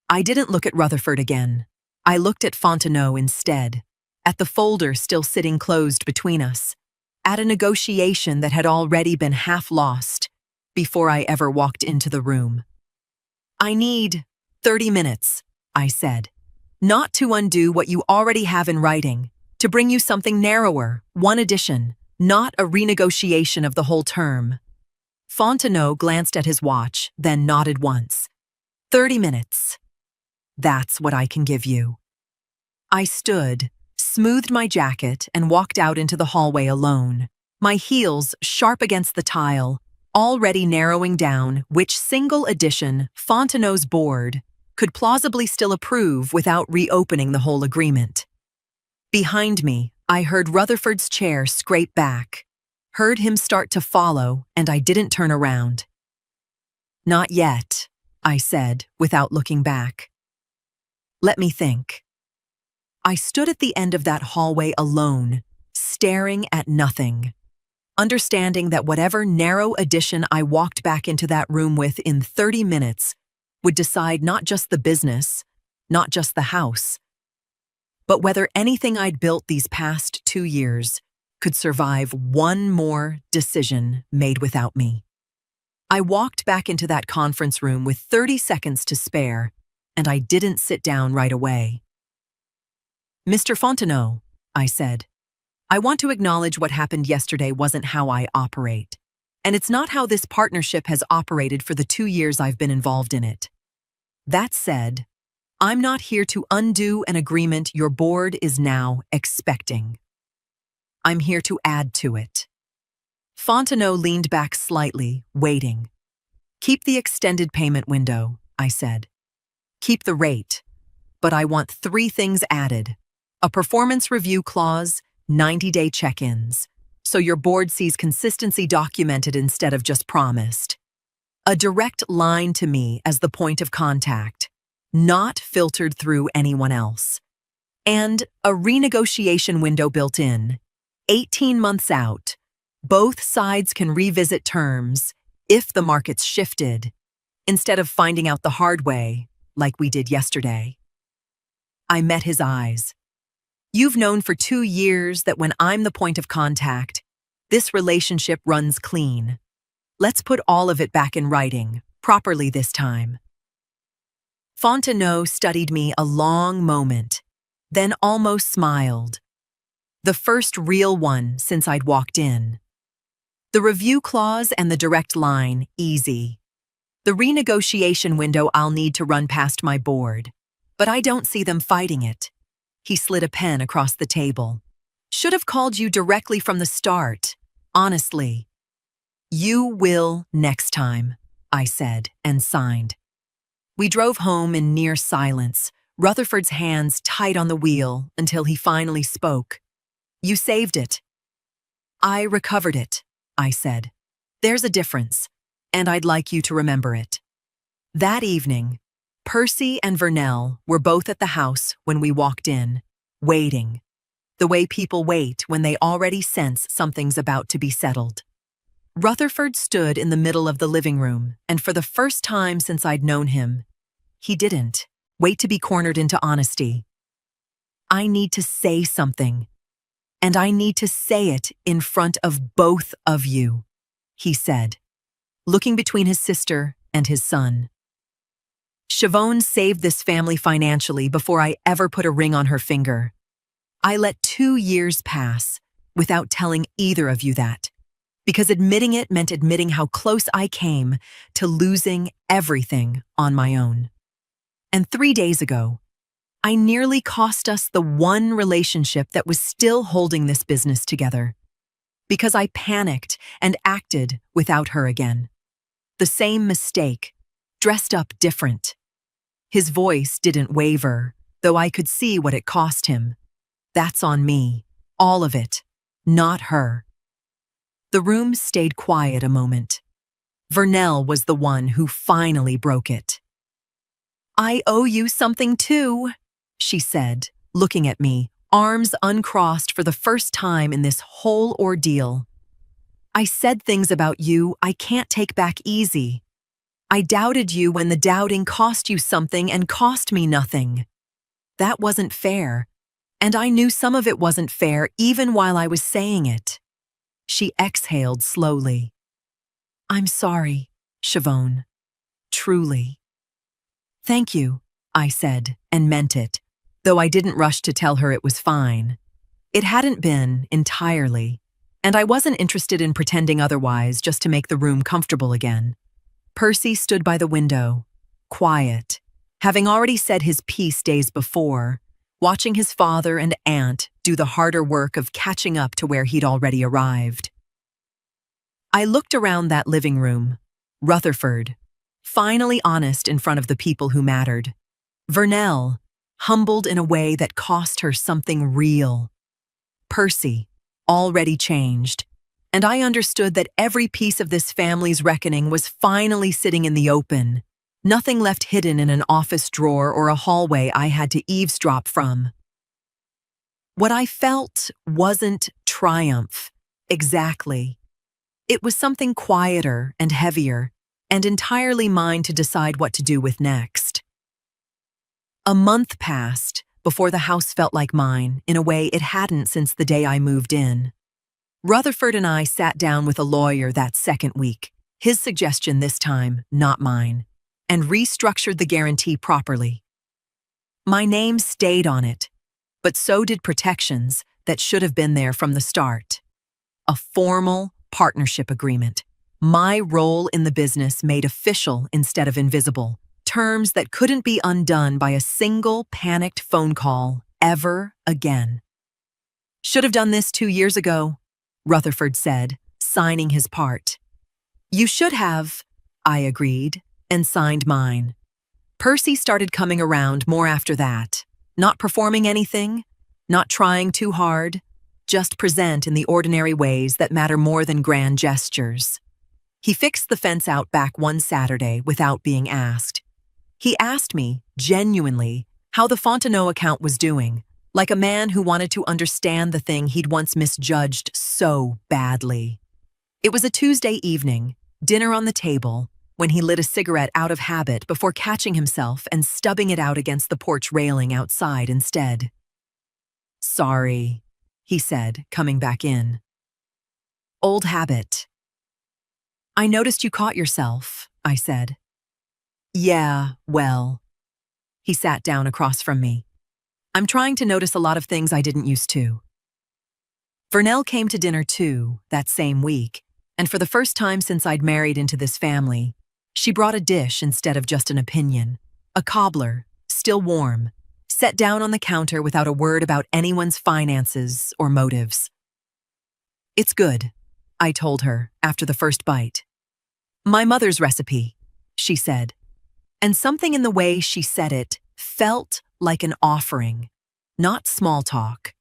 I didn't look at Rutherford again. I looked at Fontenot instead. At the folder still sitting closed between us. At a negotiation that had already been half lost before I ever walked into the room. "I need 30 minutes, I said. "Not to undo what you already have in writing, to bring you something narrower, one addition, not a renegotiation of the whole term. Fontenot glanced at his watch, then nodded once. 30 minutes. That's what I can give you. I stood, smoothed my jacket, and walked out into the hallway alone, my heels sharp against the tile, already narrowing down which single edition Fontenot's board could plausibly still approve without reopening the whole agreement. Behind me, I heard Rutherford's chair scrape back, heard him start to follow, and I didn't turn around. Not yet, I said, without looking back. Let me think. I stood at the end of that hallway alone, staring at nothing, understanding that whatever narrow addition I walked back into that room with in 30 minutes would decide not just the business, not just the house, but whether anything I'd built these past 2 years could survive one more decision made without me. I walked back into that conference room with 30 seconds to spare, and I didn't sit down right away. Mr. Fontenot, I said, I want to acknowledge what happened yesterday wasn't how I operate, and it's not how this partnership has operated for the 2 years I've been involved in it. That said, I'm not here to undo an agreement your board is now expecting. I'm here to add to it. Fontenot leaned back slightly, waiting. Keep the extended payment window, I said. Keep the rate, but I want 3 things added. A performance review clause, 90-day check-ins, so your board sees consistency documented instead of just promised. A direct line to me as the point of contact, not filtered through anyone else. And a renegotiation window built in, 18 months out. Both sides can revisit terms if the market's shifted, instead of finding out the hard way, like we did yesterday. I met his eyes. You've known for 2 years that when I'm the point of contact, this relationship runs clean. Let's put all of it back in writing, properly this time. Fontenot studied me a long moment, then almost smiled. The first real one since I'd walked in. The review clause and the direct line, easy. The renegotiation window I'll need to run past my board, but I don't see them fighting it. He slid a pen across the table. Should have called you directly from the start, honestly. You will next time, I said, and signed. We drove home in near silence, Rutherford's hands tight on the wheel until he finally spoke. You saved it. I recovered it, I said. There's a difference, and I'd like you to remember it. That evening, Percy and Vernell were both at the house when we walked in, waiting, the way people wait when they already sense something's about to be settled. Rutherford stood in the middle of the living room, and for the first time since I'd known him, he didn't wait to be cornered into honesty. I need to say something, and I need to say it in front of both of you, he said, looking between his sister and his son. Siobhan saved this family financially before I ever put a ring on her finger. I let 2 years pass without telling either of you that, because admitting it meant admitting how close I came to losing everything on my own. And 3 days ago, I nearly cost us the one relationship that was still holding this business together, because I panicked and acted without her again. The same mistake, dressed up different. His voice didn't waver, though I could see what it cost him. That's on me, all of it, not her. The room stayed quiet a moment. Vernell was the one who finally broke it. I owe you something too, she said, looking at me, arms uncrossed for the first time in this whole ordeal. I said things about you I can't take back easy. I doubted you when the doubting cost you something and cost me nothing. That wasn't fair, and I knew some of it wasn't fair even while I was saying it. She exhaled slowly. I'm sorry, Siobhan. Truly. Thank you, I said, and meant it, though I didn't rush to tell her it was fine. It hadn't been entirely. and I wasn't interested in pretending otherwise just to make the room comfortable again. Percy stood by the window, quiet, having already said his piece days before, watching his father and aunt do the harder work of catching up to where he'd already arrived. I looked around that living room. Rutherford, finally honest in front of the people who mattered. Vernell, humbled in a way that cost her something real. Percy, already changed. And I understood that every piece of this family's reckoning was finally sitting in the open. Nothing left hidden in an office drawer or a hallway I had to eavesdrop from. What I felt wasn't triumph, exactly. It was something quieter and heavier, and entirely mine to decide what to do with next. A month passed before the house felt like mine in a way it hadn't since the day I moved in. Rutherford and I sat down with a lawyer that second week, his suggestion this time, not mine, and restructured the guarantee properly. My name stayed on it, but so did protections that should have been there from the start. A formal partnership agreement, my role in the business made official instead of invisible, terms that couldn't be undone by a single panicked phone call ever again. "Should have done this 2 years ago," Rutherford said, signing his part. "You should have," I agreed, and signed mine. Percy started coming around more after that, not performing anything, not trying too hard, just present in the ordinary ways that matter more than grand gestures. He fixed the fence out back one Saturday without being asked. He asked me, genuinely, how the Fontenot account was doing, like a man who wanted to understand the thing he'd once misjudged so badly. It was a Tuesday evening, dinner on the table, when he lit a cigarette out of habit before catching himself and stubbing it out against the porch railing outside instead. "Sorry," he said, coming back in. "Old habit." "I noticed you caught yourself," I said. "Yeah, well." He sat down across from me. "I'm trying to notice a lot of things I didn't used to." Vernell came to dinner too, that same week, and for the first time since I'd married into this family, she brought a dish instead of just an opinion. A cobbler, still warm, set down on the counter without a word about anyone's finances or motives. "It's good," I told her after the first bite. "My mother's recipe," she said, and something in the way she said it felt like an offering, not small talk.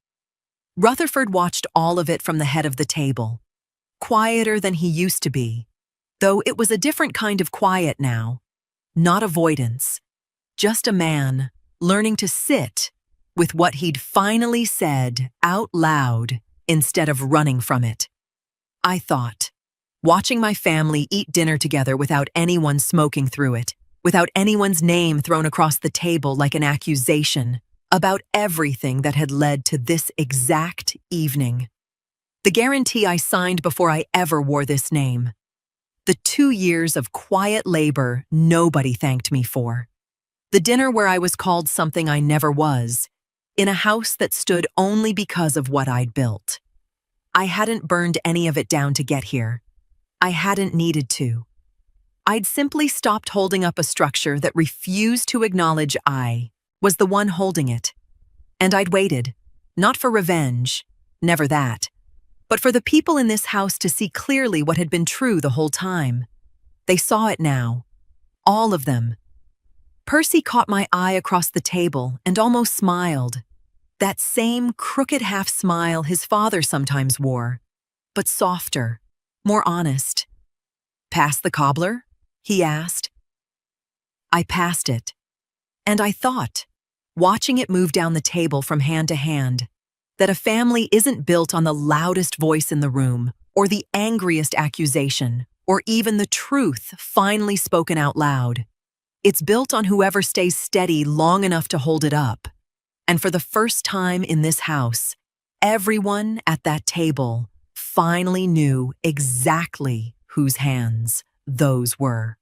Rutherford watched all of it from the head of the table, quieter than he used to be, though it was a different kind of quiet now, not avoidance, just a man learning to sit with what he'd finally said out loud instead of running from it. I thought, watching my family eat dinner together without anyone smoking through it, without anyone's name thrown across the table like an accusation, about everything that had led to this exact evening. The guarantee I signed before I ever wore this name. The 2 years of quiet labor nobody thanked me for. The dinner where I was called something I never was, in a house that stood only because of what I'd built. I hadn't burned any of it down to get here. I hadn't needed to. I'd simply stopped holding up a structure that refused to acknowledge I was the one holding it. And I'd waited, not for revenge, never that, but for the people in this house to see clearly what had been true the whole time. They saw it now. All of them. Percy caught my eye across the table and almost smiled. That same crooked half smile his father sometimes wore, but softer, more honest. "Pass the cobbler?" he asked. I passed it. And I thought, watching it move down the table from hand to hand, that a family isn't built on the loudest voice in the room, or the angriest accusation, or even the truth finally spoken out loud. It's built on whoever stays steady long enough to hold it up. And for the first time in this house, everyone at that table finally knew exactly whose hands those were.